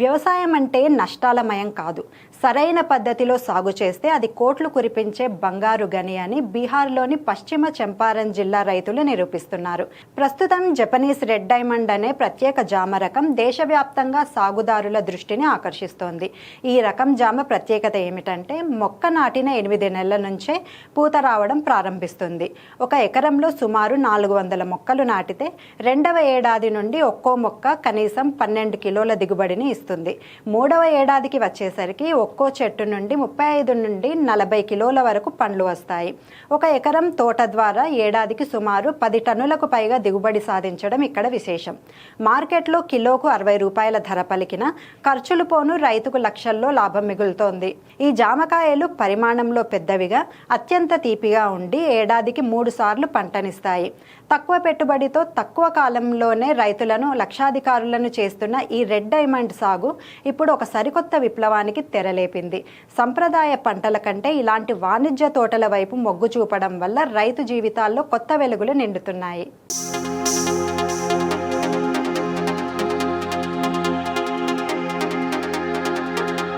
వ్యవసాయం అంటే నష్టాలమయం కాదు. సరైన పద్ధతిలో సాగు చేస్తే అది కోట్లు కురిపించే బంగారు గని అని బీహార్లోని పశ్చిమ చంపారన్ జిల్లా రైతులు నిరూపిస్తున్నారు. ప్రస్తుతం జపనీస్ రెడ్ డైమండ్ అనే ప్రత్యేక జామ రకం దేశవ్యాప్తంగా సాగుదారుల దృష్టిని ఆకర్షిస్తోంది. ఈ రకం జామ ప్రత్యేకత ఏమిటంటే మొక్క నాటిన 8 నెలల నుంచే పూత రావడం ప్రారంభిస్తుంది. ఒక ఎకరంలో సుమారు 400 మొక్కలు నాటితే 2వ ఏడాది నుండి ఒక్కో మొక్క కనీసం 12 కిలోల దిగుబడిని ఇస్తుంది. 3వ ఏడాదికి వచ్చేసరికి ఒక్కో చెట్టు నుండి 35 నుండి 40 కిలోల వరకు పండ్లు వస్తాయి. ఒక ఎకరం తోట ద్వారా ఏడాదికి సుమారు 10 టన్నులకు పైగా దిగుబడి సాధించడం ఇక్కడ విశేషం. మార్కెట్లో కిలోకు 60 రూపాయల ధర పలికిన ఖర్చులు పోను రైతుకు లక్షల్లో లాభం మిగులుతోంది. ఈ జామకాయలు పరిమాణంలో పెద్దవిగా అత్యంత తీపిగా ఉండి ఏడాదికి 3 సార్లు పంటనిస్తాయి. తక్కువ పెట్టుబడితో తక్కువ కాలంలోనే రైతులను లక్షాధికారులను చేస్తున్న ఈ రెడ్ డైమండ్ సాగు ఇప్పుడు ఒక సరికొత్త విప్లవానికి తెరలేపింది. సంప్రదాయ పంటల కంటే ఇలాంటి వాణిజ్య తోటల వైపు మొగ్గు చూపడం వల్ల రైతు జీవితాల్లో కొత్త వెలుగులు నిండుతున్నాయి.